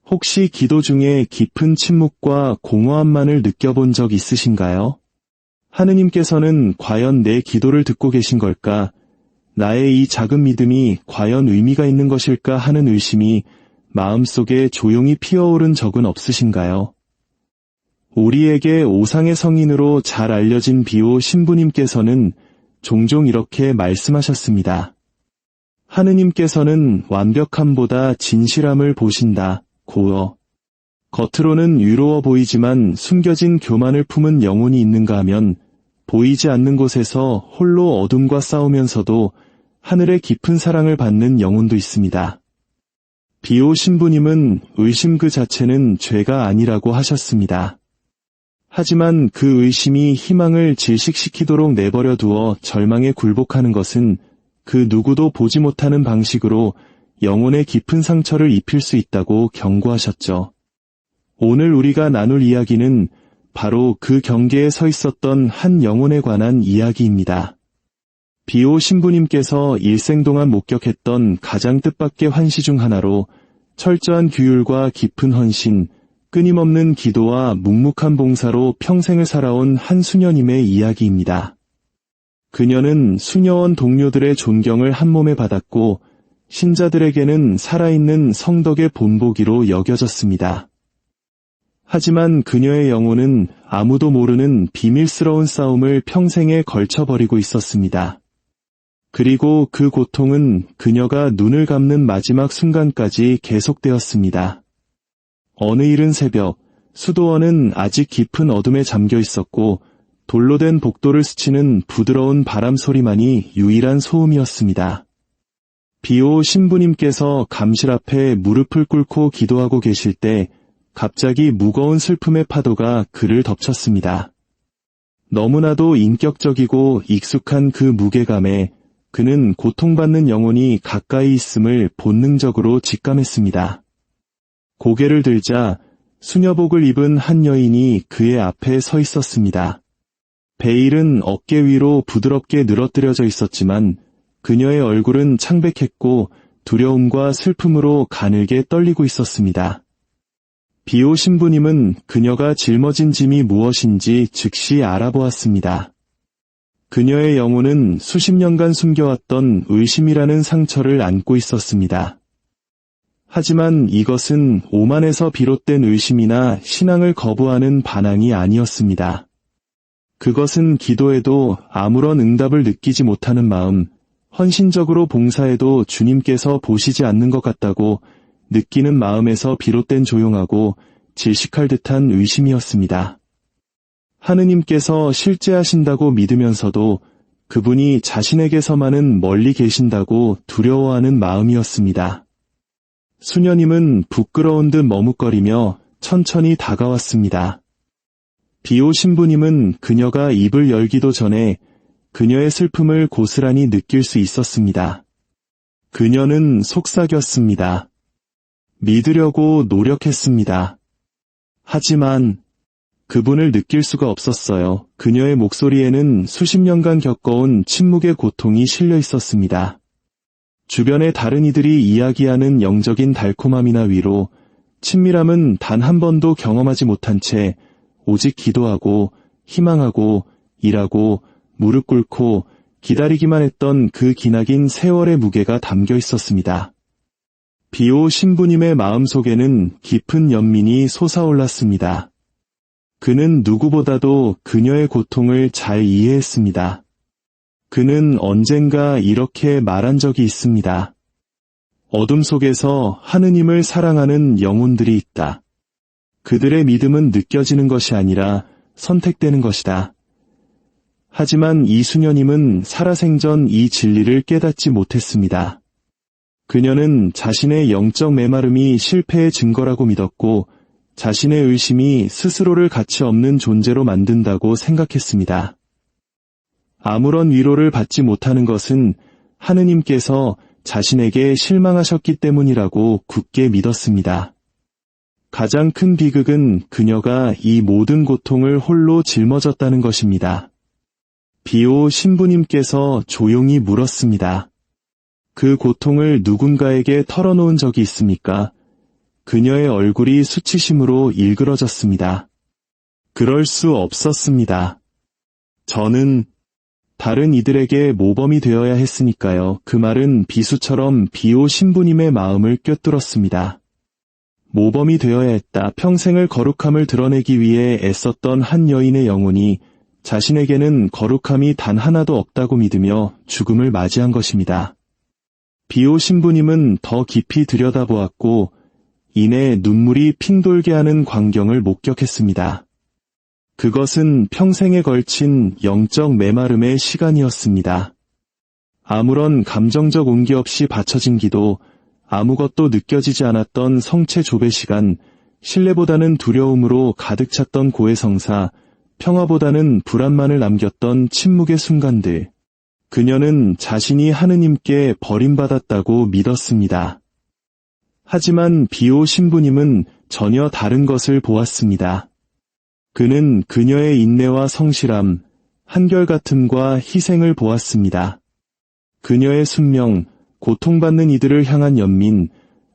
혹시 기도 중에 깊은 침묵과 공허함만을 느껴본 적 있으신가요? 하느님께서는 과연 내 기도를 듣고 계신 걸까? 나의 이 작은 믿음이 과연 의미가 있는 것일까 하는 의심이 마음속에 조용히 피어오른 적은 없으신가요? 우리에게 오상의 성인으로 잘 알려진 비오 신부님께서는 종종 이렇게 말씀하셨습니다. 하느님께서는 완벽함보다 진실함을 보신다. 고어. 겉으로는 유로워 보이지만 숨겨진 교만을 품은 영혼이 있는가 하면 보이지 않는 곳에서 홀로 어둠과 싸우면서도 하늘의 깊은 사랑을 받는 영혼도 있습니다. 비오 신부님은 의심 그 자체는 죄가 아니라고 하셨습니다. 하지만 그 의심이 희망을 질식시키도록 내버려 두어 절망에 굴복하는 것은 그 누구도 보지 못하는 방식으로 영혼의 깊은 상처를 입힐 수 있다고 경고하셨죠. 오늘 우리가 나눌 이야기는 바로 그 경계에 서 있었던 한 영혼에 관한 이야기입니다. 비오 신부님께서 일생 동안 목격했던 가장 뜻밖의 환시 중 하나로 철저한 규율과 깊은 헌신, 끊임없는 기도와 묵묵한 봉사로 평생을 살아온 한 수녀님의 이야기입니다. 그녀는 수녀원 동료들의 존경을 한몸에 받았고 신자들에게는 살아있는 성덕의 본보기로 여겨졌습니다. 하지만 그녀의 영혼은 아무도 모르는 비밀스러운 싸움을 평생에 걸쳐버리고 있었습니다. 그리고 그 고통은 그녀가 눈을 감는 마지막 순간까지 계속되었습니다. 어느 이른 새벽, 수도원은 아직 깊은 어둠에 잠겨 있었고 돌로 된 복도를 스치는 부드러운 바람 소리만이 유일한 소음이었습니다. 비오 신부님께서 감실 앞에 무릎을 꿇고 기도하고 계실 때 갑자기 무거운 슬픔의 파도가 그를 덮쳤습니다. 너무나도 인격적이고 익숙한 그 무게감에 그는 고통받는 영혼이 가까이 있음을 본능적으로 직감했습니다. 고개를 들자 수녀복을 입은 한 여인이 그의 앞에 서 있었습니다. 베일은 어깨 위로 부드럽게 늘어뜨려져 있었지만 그녀의 얼굴은 창백했고 두려움과 슬픔으로 가늘게 떨리고 있었습니다. 비오 신부님은 그녀가 짊어진 짐이 무엇인지 즉시 알아보았습니다. 그녀의 영혼은 수십 년간 숨겨왔던 의심이라는 상처를 안고 있었습니다. 하지만 이것은 오만에서 비롯된 의심이나 신앙을 거부하는 반항이 아니었습니다. 그것은 기도에도 아무런 응답을 느끼지 못하는 마음, 헌신적으로 봉사해도 주님께서 보시지 않는 것 같다고 느끼는 마음에서 비롯된 조용하고 질식할 듯한 의심이었습니다. 하느님께서 실제하신다고 믿으면서도 그분이 자신에게서만은 멀리 계신다고 두려워하는 마음이었습니다. 수녀님은 부끄러운 듯 머뭇거리며 천천히 다가왔습니다. 비오 신부님은 그녀가 입을 열기도 전에 그녀의 슬픔을 고스란히 느낄 수 있었습니다. 그녀는 속삭였습니다. 믿으려고 노력했습니다. 하지만 그분을 느낄 수가 없었어요. 그녀의 목소리에는 수십 년간 겪어온 침묵의 고통이 실려 있었습니다. 주변의 다른 이들이 이야기하는 영적인 달콤함이나 위로, 친밀함은 단 한 번도 경험하지 못한 채 오직 기도하고 희망하고 일하고 무릎 꿇고 기다리기만 했던 그 기나긴 세월의 무게가 담겨 있었습니다. 비오 신부님의 마음속에는 깊은 연민이 솟아올랐습니다. 그는 누구보다도 그녀의 고통을 잘 이해했습니다. 그는 언젠가 이렇게 말한 적이 있습니다. 어둠 속에서 하느님을 사랑하는 영혼들이 있다. 그들의 믿음은 느껴지는 것이 아니라 선택되는 것이다. 하지만 이 수녀님은 살아생전 이 진리를 깨닫지 못했습니다. 그녀는 자신의 영적 메마름이 실패의 증거라고 믿었고 자신의 의심이 스스로를 가치 없는 존재로 만든다고 생각했습니다. 아무런 위로를 받지 못하는 것은 하느님께서 자신에게 실망하셨기 때문이라고 굳게 믿었습니다. 가장 큰 비극은 그녀가 이 모든 고통을 홀로 짊어졌다는 것입니다. 비오 신부님께서 조용히 물었습니다. 그 고통을 누군가에게 털어놓은 적이 있습니까? 그녀의 얼굴이 수치심으로 일그러졌습니다. 그럴 수 없었습니다. 저는 다른 이들에게 모범이 되어야 했으니까요. 그 말은 비수처럼 비오 신부님의 마음을 꿰뚫었습니다. 모범이 되어야 했다. 평생을 거룩함을 드러내기 위해 애썼던 한 여인의 영혼이 자신에게는 거룩함이 단 하나도 없다고 믿으며 죽음을 맞이한 것입니다. 비오 신부님은 더 깊이 들여다보았고 이내 눈물이 핑돌게 하는 광경을 목격했습니다. 그것은 평생에 걸친 영적 메마름의 시간이었습니다. 아무런 감정적 온기 없이 바쳐진 기도, 아무것도 느껴지지 않았던 성체 조배 시간, 신뢰보다는 두려움으로 가득 찼던 고해성사, 평화보다는 불안만을 남겼던 침묵의 순간들. 그녀는 자신이 하느님께 버림받았다고 믿었습니다. 하지만 비오 신부님은 전혀 다른 것을 보았습니다. 그는 그녀의 인내와 성실함, 한결같음과 희생을 보았습니다. 그녀의 순명, 고통받는 이들을 향한 연민,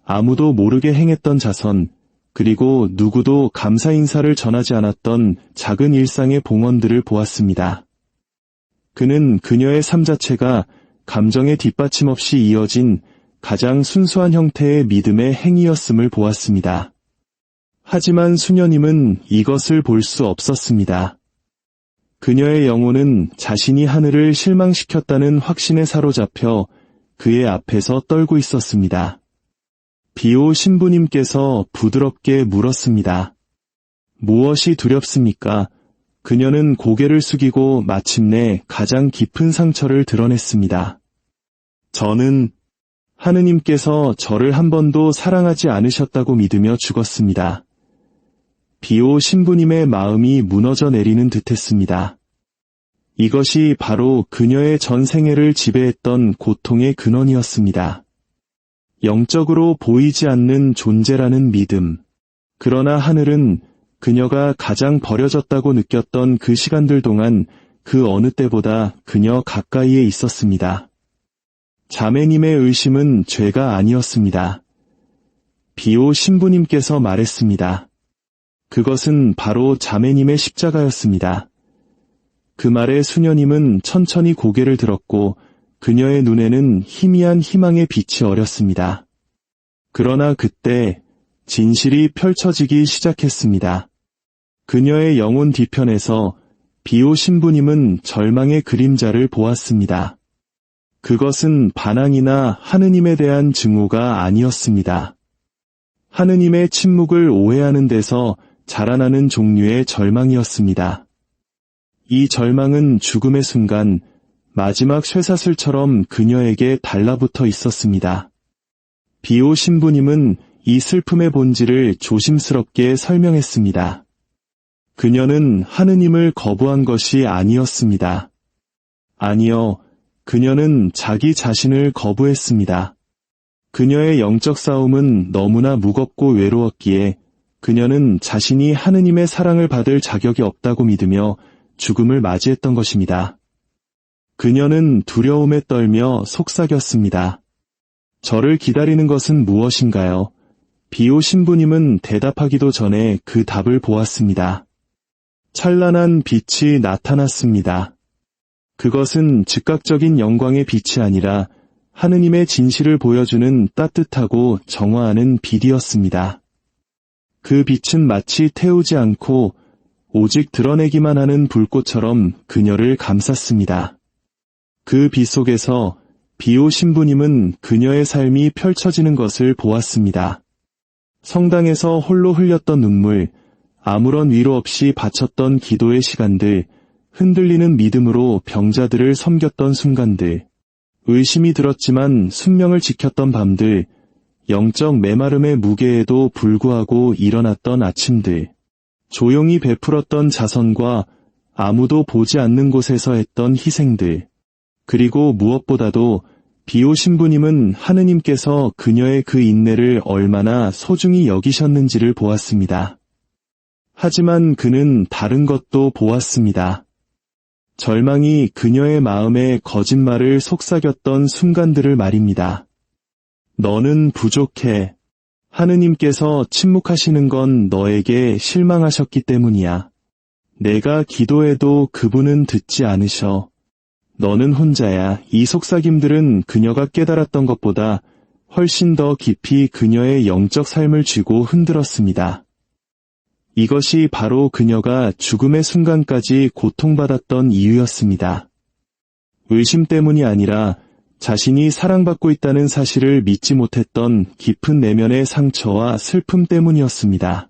아무도 모르게 행했던 자선, 그리고 누구도 감사 인사를 전하지 않았던 작은 일상의 봉헌들을 보았습니다. 그는 그녀의 삶 자체가 감정의 뒷받침 없이 이어진 가장 순수한 형태의 믿음의 행위였음을 보았습니다. 하지만 수녀님은 이것을 볼 수 없었습니다. 그녀의 영혼은 자신이 하늘을 실망시켰다는 확신에 사로잡혀 그의 앞에서 떨고 있었습니다. 비오 신부님께서 부드럽게 물었습니다. 무엇이 두렵습니까? 그녀는 고개를 숙이고 마침내 가장 깊은 상처를 드러냈습니다. 저는 하느님께서 저를 한 번도 사랑하지 않으셨다고 믿으며 죽었습니다. 비오 신부님의 마음이 무너져 내리는 듯했습니다. 이것이 바로 그녀의 전 생애를 지배했던 고통의 근원이었습니다. 영적으로 보이지 않는 존재라는 믿음. 그러나 하늘은 그녀가 가장 버려졌다고 느꼈던 그 시간들 동안 그 어느 때보다 그녀 가까이에 있었습니다. 자매님의 의심은 죄가 아니었습니다. 비오 신부님께서 말했습니다. 그것은 바로 자매님의 십자가였습니다. 그 말에 수녀님은 천천히 고개를 들었고 그녀의 눈에는 희미한 희망의 빛이 어렸습니다. 그러나 그때 진실이 펼쳐지기 시작했습니다. 그녀의 영혼 뒤편에서 비오 신부님은 절망의 그림자를 보았습니다. 그것은 반항이나 하느님에 대한 증오가 아니었습니다. 하느님의 침묵을 오해하는 데서 자라나는 종류의 절망이었습니다. 이 절망은 죽음의 순간 마지막 쇠사슬처럼 그녀에게 달라붙어 있었습니다. 비오 신부님은 이 슬픔의 본질을 조심스럽게 설명했습니다. 그녀는 하느님을 거부한 것이 아니었습니다. 아니요, 그녀는 자기 자신을 거부했습니다. 그녀의 영적 싸움은 너무나 무겁고 외로웠기에 그녀는 자신이 하느님의 사랑을 받을 자격이 없다고 믿으며 죽음을 맞이했던 것입니다. 그녀는 두려움에 떨며 속삭였습니다. 저를 기다리는 것은 무엇인가요? 비오 신부님은 대답하기도 전에 그 답을 보았습니다. 찬란한 빛이 나타났습니다. 그것은 즉각적인 영광의 빛이 아니라 하느님의 진실을 보여주는 따뜻하고 정화하는 빛이었습니다. 그 빛은 마치 태우지 않고 오직 드러내기만 하는 불꽃처럼 그녀를 감쌌습니다. 그 빛 속에서 비오 신부님은 그녀의 삶이 펼쳐지는 것을 보았습니다. 성당에서 홀로 흘렸던 눈물, 아무런 위로 없이 바쳤던 기도의 시간들, 흔들리는 믿음으로 병자들을 섬겼던 순간들, 의심이 들었지만 순명을 지켰던 밤들, 영적 메마름의 무게에도 불구하고 일어났던 아침들, 조용히 베풀었던 자선과 아무도 보지 않는 곳에서 했던 희생들, 그리고 무엇보다도 비오 신부님은 하느님께서 그녀의 그 인내를 얼마나 소중히 여기셨는지를 보았습니다. 하지만 그는 다른 것도 보았습니다. 절망이 그녀의 마음에 거짓말을 속삭였던 순간들을 말입니다. 너는 부족해. 하느님께서 침묵하시는 건 너에게 실망하셨기 때문이야. 내가 기도해도 그분은 듣지 않으셔. 너는 혼자야. 이 속삭임들은 그녀가 깨달았던 것보다 훨씬 더 깊이 그녀의 영적 삶을 쥐고 흔들었습니다. 이것이 바로 그녀가 죽음의 순간까지 고통받았던 이유였습니다. 의심 때문이 아니라 자신이 사랑받고 있다는 사실을 믿지 못했던 깊은 내면의 상처와 슬픔 때문이었습니다.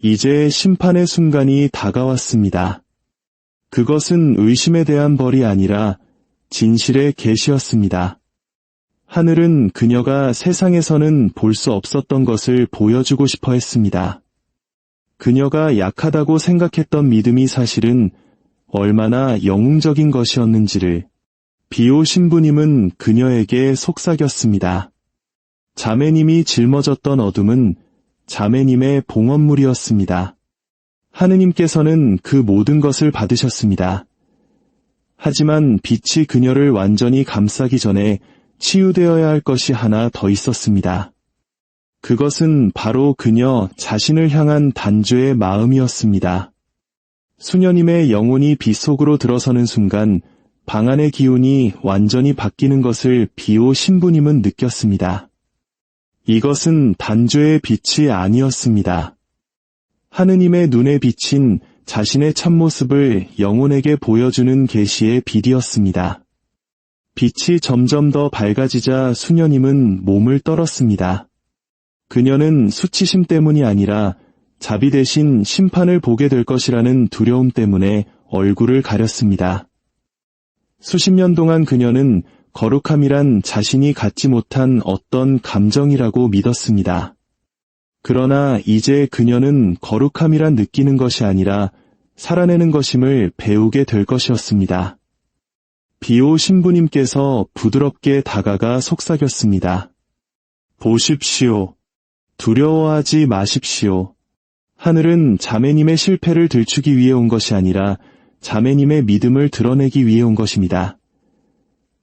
이제 심판의 순간이 다가왔습니다. 그것은 의심에 대한 벌이 아니라 진실의 계시였습니다. 하늘은 그녀가 세상에서는 볼 수 없었던 것을 보여주고 싶어 했습니다. 그녀가 약하다고 생각했던 믿음이 사실은 얼마나 영웅적인 것이었는지를 비오 신부님은 그녀에게 속삭였습니다. 자매님이 짊어졌던 어둠은 자매님의 봉헌물이었습니다. 하느님께서는 그 모든 것을 받으셨습니다. 하지만 빛이 그녀를 완전히 감싸기 전에 치유되어야 할 것이 하나 더 있었습니다. 그것은 바로 그녀 자신을 향한 단죄의 마음이었습니다. 수녀님의 영혼이 빛 속으로 들어서는 순간 방 안의 기운이 완전히 바뀌는 것을 비오 신부님은 느꼈습니다. 이것은 단죄의 빛이 아니었습니다. 하느님의 눈에 비친 자신의 참모습을 영혼에게 보여주는 계시의 빛이었습니다. 빛이 점점 더 밝아지자 수녀님은 몸을 떨었습니다. 그녀는 수치심 때문이 아니라 자비 대신 심판을 보게 될 것이라는 두려움 때문에 얼굴을 가렸습니다. 수십 년 동안 그녀는 거룩함이란 자신이 갖지 못한 어떤 감정이라고 믿었습니다. 그러나 이제 그녀는 거룩함이란 느끼는 것이 아니라 살아내는 것임을 배우게 될 것이었습니다. 비오 신부님께서 부드럽게 다가가 속삭였습니다. 보십시오. 두려워하지 마십시오. 하늘은 자매님의 실패를 들추기 위해 온 것이 아니라 자매님의 믿음을 드러내기 위해 온 것입니다.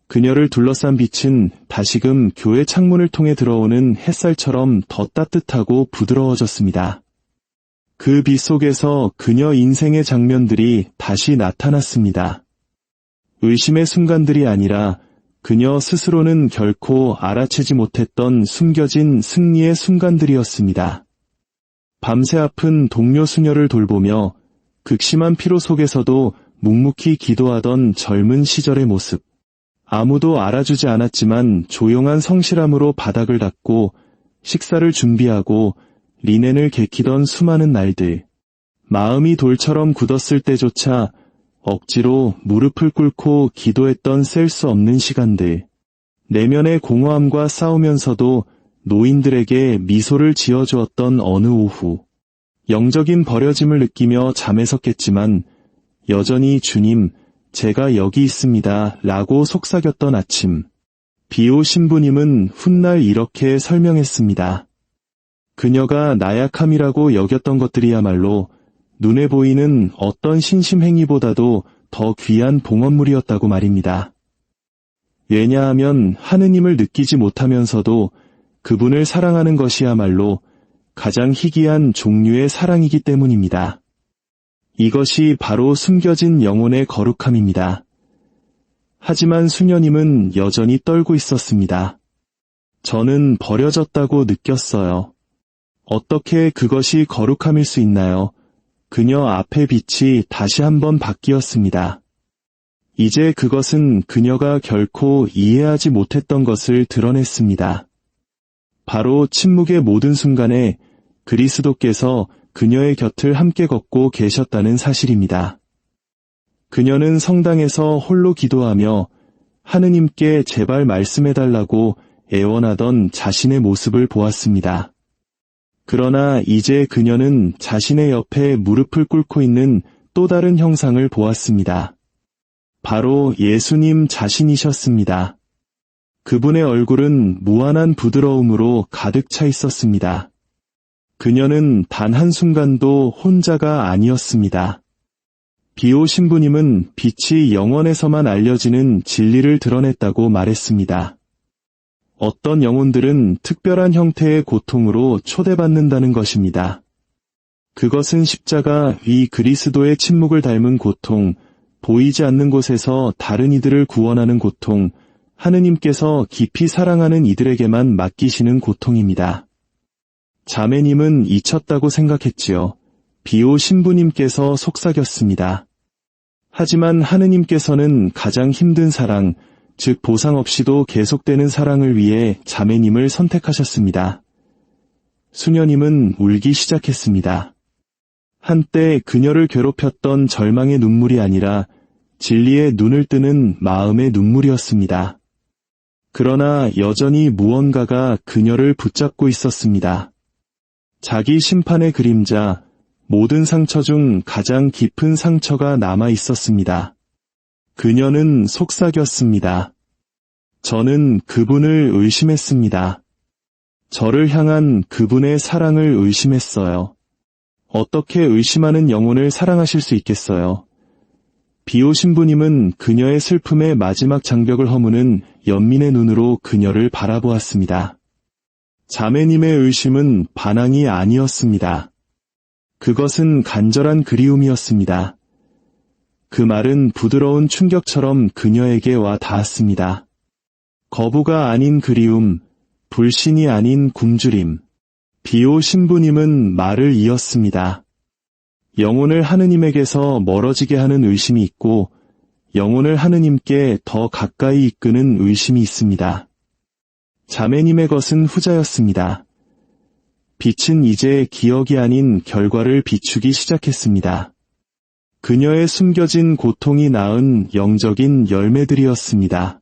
그녀를 둘러싼 빛은 다시금 교회 창문을 통해 들어오는 햇살처럼 더 따뜻하고 부드러워졌습니다. 그 빛 속에서 그녀 인생의 장면들이 다시 나타났습니다. 의심의 순간들이 아니라 그녀 스스로는 결코 알아채지 못했던 숨겨진 승리의 순간들이었습니다. 밤새 아픈 동료 수녀를 돌보며 극심한 피로 속에서도 묵묵히 기도하던 젊은 시절의 모습. 아무도 알아주지 않았지만 조용한 성실함으로 바닥을 닦고 식사를 준비하고 리넨을 개키던 수많은 날들. 마음이 돌처럼 굳었을 때조차 억지로 무릎을 꿇고 기도했던 셀 수 없는 시간들. 내면의 공허함과 싸우면서도 노인들에게 미소를 지어주었던 어느 오후. 영적인 버려짐을 느끼며 잠에서 깼지만 여전히 주님, 제가 여기 있습니다 라고 속삭였던 아침. 비오 신부님은 훗날 이렇게 설명했습니다. 그녀가 나약함이라고 여겼던 것들이야말로 눈에 보이는 어떤 신심행위보다도 더 귀한 봉헌물이었다고 말입니다. 왜냐하면 하느님을 느끼지 못하면서도 그분을 사랑하는 것이야말로 가장 희귀한 종류의 사랑이기 때문입니다. 이것이 바로 숨겨진 영혼의 거룩함입니다. 하지만 수녀님은 여전히 떨고 있었습니다. 저는 버려졌다고 느꼈어요. 어떻게 그것이 거룩함일 수 있나요? 그녀 앞의 빛이 다시 한번 바뀌었습니다. 이제 그것은 그녀가 결코 이해하지 못했던 것을 드러냈습니다. 바로 침묵의 모든 순간에 그리스도께서 그녀의 곁을 함께 걷고 계셨다는 사실입니다. 그녀는 성당에서 홀로 기도하며 하느님께 제발 말씀해달라고 애원하던 자신의 모습을 보았습니다. 그러나 이제 그녀는 자신의 옆에 무릎을 꿇고 있는 또 다른 형상을 보았습니다. 바로 예수님 자신이셨습니다. 그분의 얼굴은 무한한 부드러움으로 가득 차 있었습니다. 그녀는 단 한순간도 혼자가 아니었습니다. 비오 신부님은 빛이 영원에서만 알려지는 진리를 드러냈다고 말했습니다. 어떤 영혼들은 특별한 형태의 고통으로 초대받는다는 것입니다. 그것은 십자가 위 그리스도의 침묵을 닮은 고통, 보이지 않는 곳에서 다른 이들을 구원하는 고통, 하느님께서 깊이 사랑하는 이들에게만 맡기시는 고통입니다. 자매님은 잊혔다고 생각했지요. 비오 신부님께서 속삭였습니다. 하지만 하느님께서는 가장 힘든 사랑, 즉 보상 없이도 계속되는 사랑을 위해 자매님을 선택하셨습니다. 수녀님은 울기 시작했습니다. 한때 그녀를 괴롭혔던 절망의 눈물이 아니라 진리의 눈을 뜨는 마음의 눈물이었습니다. 그러나 여전히 무언가가 그녀를 붙잡고 있었습니다. 자기 심판의 그림자, 모든 상처 중 가장 깊은 상처가 남아 있었습니다. 그녀는 속삭였습니다. 저는 그분을 의심했습니다. 저를 향한 그분의 사랑을 의심했어요. 어떻게 의심하는 영혼을 사랑하실 수 있겠어요? 비오 신부님은 그녀의 슬픔의 마지막 장벽을 허무는 연민의 눈으로 그녀를 바라보았습니다. 자매님의 의심은 반항이 아니었습니다. 그것은 간절한 그리움이었습니다. 그 말은 부드러운 충격처럼 그녀에게 와 닿았습니다. 거부가 아닌 그리움, 불신이 아닌 굶주림. 비오 신부님은 말을 이었습니다. 영혼을 하느님에게서 멀어지게 하는 의심이 있고 영혼을 하느님께 더 가까이 이끄는 의심이 있습니다. 자매님의 것은 후자였습니다. 빛은 이제 기억이 아닌 결과를 비추기 시작했습니다. 그녀의 숨겨진 고통이 낳은 영적인 열매들이었습니다.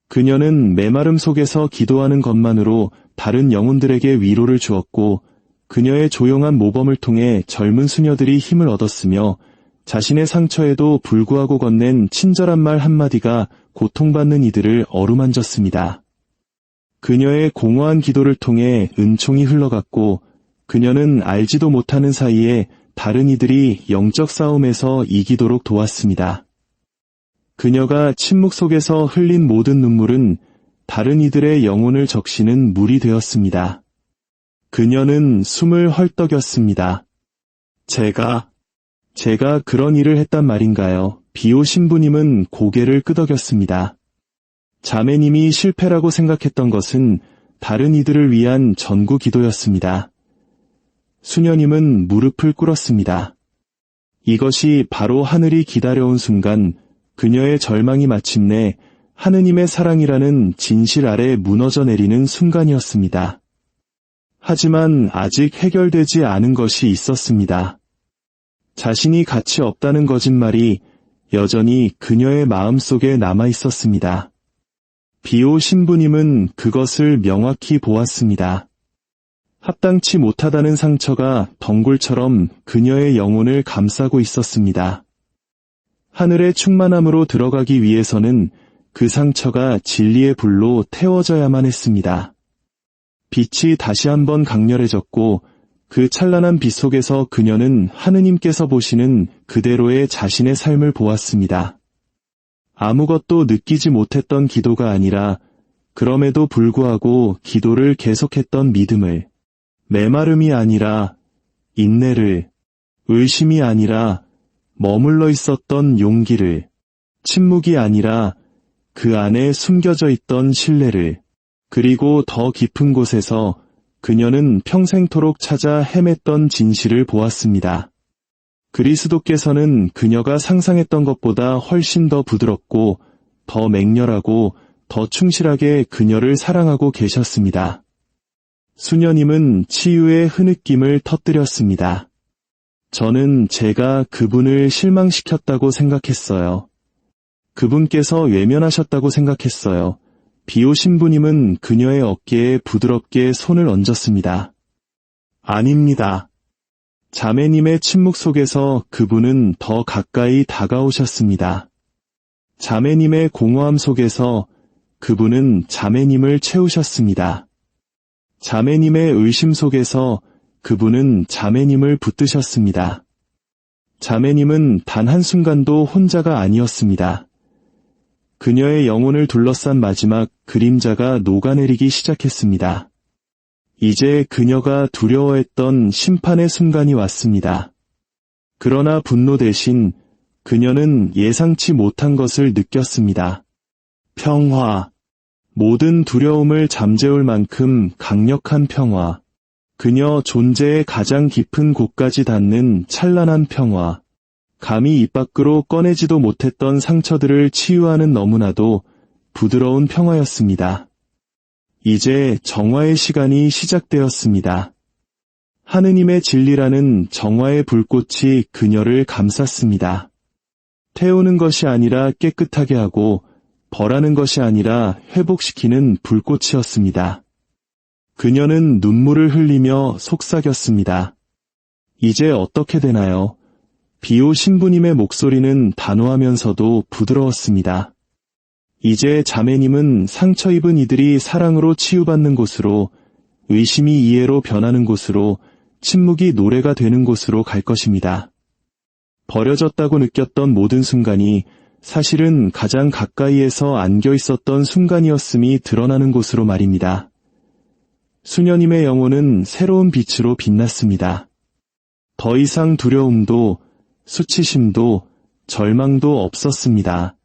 그녀는 메마름 속에서 기도하는 것만으로 다른 영혼들에게 위로를 주었고 그녀의 조용한 모범을 통해 젊은 수녀들이 힘을 얻었으며 자신의 상처에도 불구하고 건넨 친절한 말 한마디가 고통받는 이들을 어루만졌습니다. 그녀의 공허한 기도를 통해 은총이 흘러갔고 그녀는 알지도 못하는 사이에 다른 이들이 영적 싸움에서 이기도록 도왔습니다. 그녀가 침묵 속에서 흘린 모든 눈물은 다른 이들의 영혼을 적시는 물이 되었습니다. 그녀는 숨을 헐떡였습니다. 제가 그런 일을 했단 말인가요? 비오 신부님은 고개를 끄덕였습니다. 자매님이 실패라고 생각했던 것은 다른 이들을 위한 전구 기도였습니다. 수녀님은 무릎을 꿇었습니다. 이것이 바로 하늘이 기다려온 순간 그녀의 절망이 마침내 하느님의 사랑이라는 진실 아래 무너져 내리는 순간이었습니다. 하지만 아직 해결되지 않은 것이 있었습니다. 자신이 가치 없다는 거짓말이 여전히 그녀의 마음속에 남아 있었습니다. 비오 신부님은 그것을 명확히 보았습니다. 합당치 못하다는 상처가 덩굴처럼 그녀의 영혼을 감싸고 있었습니다. 하늘의 충만함으로 들어가기 위해서는 그 상처가 진리의 불로 태워져야만 했습니다. 빛이 다시 한번 강렬해졌고 그 찬란한 빛 속에서 그녀는 하느님께서 보시는 그대로의 자신의 삶을 보았습니다. 아무것도 느끼지 못했던 기도가 아니라 그럼에도 불구하고 기도를 계속했던 믿음을, 메마름이 아니라 인내를, 의심이 아니라 머물러 있었던 용기를, 침묵이 아니라 그 안에 숨겨져 있던 신뢰를, 그리고 더 깊은 곳에서 그녀는 평생토록 찾아 헤맸던 진실을 보았습니다. 그리스도께서는 그녀가 상상했던 것보다 훨씬 더 부드럽고 더 맹렬하고 더 충실하게 그녀를 사랑하고 계셨습니다. 수녀님은 치유의 흐느낌을 터뜨렸습니다. 저는 제가 그분을 실망시켰다고 생각했어요. 그분께서 외면하셨다고 생각했어요. 비오 신부님은 그녀의 어깨에 부드럽게 손을 얹었습니다. 아닙니다. 자매님의 침묵 속에서 그분은 더 가까이 다가오셨습니다. 자매님의 공허함 속에서 그분은 자매님을 채우셨습니다. 자매님의 의심 속에서 그분은 자매님을 붙드셨습니다. 자매님은 단 한순간도 혼자가 아니었습니다. 그녀의 영혼을 둘러싼 마지막 그림자가 녹아내리기 시작했습니다. 이제 그녀가 두려워했던 심판의 순간이 왔습니다. 그러나 분노 대신 그녀는 예상치 못한 것을 느꼈습니다. 평화. 모든 두려움을 잠재울 만큼 강력한 평화. 그녀 존재의 가장 깊은 곳까지 닿는 찬란한 평화. 감히 입 밖으로 꺼내지도 못했던 상처들을 치유하는 너무나도 부드러운 평화였습니다. 이제 정화의 시간이 시작되었습니다. 하느님의 진리라는 정화의 불꽃이 그녀를 감쌌습니다. 태우는 것이 아니라 깨끗하게 하고 벌하는 것이 아니라 회복시키는 불꽃이었습니다. 그녀는 눈물을 흘리며 속삭였습니다. 이제 어떻게 되나요? 비오 신부님의 목소리는 단호하면서도 부드러웠습니다. 이제 자매님은 상처 입은 이들이 사랑으로 치유받는 곳으로, 의심이 이해로 변하는 곳으로, 침묵이 노래가 되는 곳으로 갈 것입니다. 버려졌다고 느꼈던 모든 순간이 사실은 가장 가까이에서 안겨 있었던 순간이었음이 드러나는 곳으로 말입니다. 수녀님의 영혼은 새로운 빛으로 빛났습니다. 더 이상 두려움도 수치심도 절망도 없었습니다.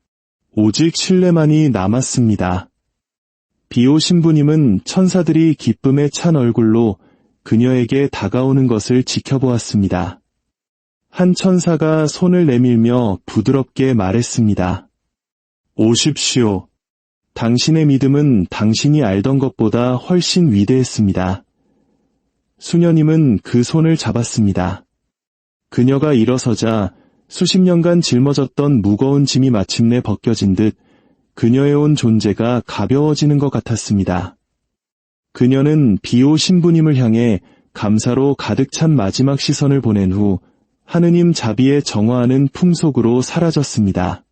오직 신뢰만이 남았습니다. 비오 신부님은 천사들이 기쁨에 찬 얼굴로 그녀에게 다가오는 것을 지켜보았습니다. 한 천사가 손을 내밀며 부드럽게 말했습니다. 오십시오. 당신의 믿음은 당신이 알던 것보다 훨씬 위대했습니다. 수녀님은 그 손을 잡았습니다. 그녀가 일어서자 수십 년간 짊어졌던 무거운 짐이 마침내 벗겨진 듯 그녀의 온 존재가 가벼워지는 것 같았습니다. 그녀는 비오 신부님을 향해 감사로 가득 찬 마지막 시선을 보낸 후 하느님 자비에 정화하는 품속으로 사라졌습니다.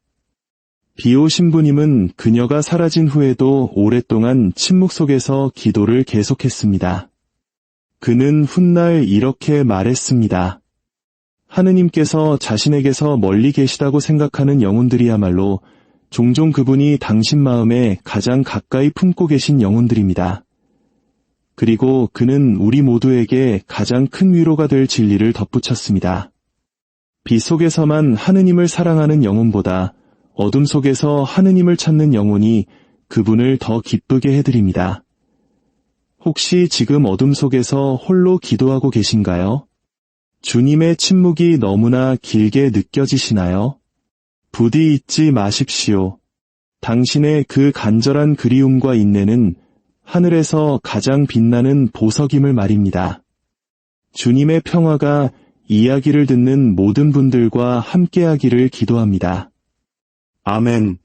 비오 신부님은 그녀가 사라진 후에도 오랫동안 침묵 속에서 기도를 계속했습니다. 그는 훗날 이렇게 말했습니다. 하느님께서 자신에게서 멀리 계시다고 생각하는 영혼들이야말로 종종 그분이 당신 마음에 가장 가까이 품고 계신 영혼들입니다. 그리고 그는 우리 모두에게 가장 큰 위로가 될 진리를 덧붙였습니다. 빛 속에서만 하느님을 사랑하는 영혼보다 어둠 속에서 하느님을 찾는 영혼이 그분을 더 기쁘게 해드립니다. 혹시 지금 어둠 속에서 홀로 기도하고 계신가요? 주님의 침묵이 너무나 길게 느껴지시나요? 부디 잊지 마십시오. 당신의 그 간절한 그리움과 인내는 하늘에서 가장 빛나는 보석임을 말입니다. 주님의 평화가 이야기를 듣는 모든 분들과 함께하기를 기도합니다. 아멘.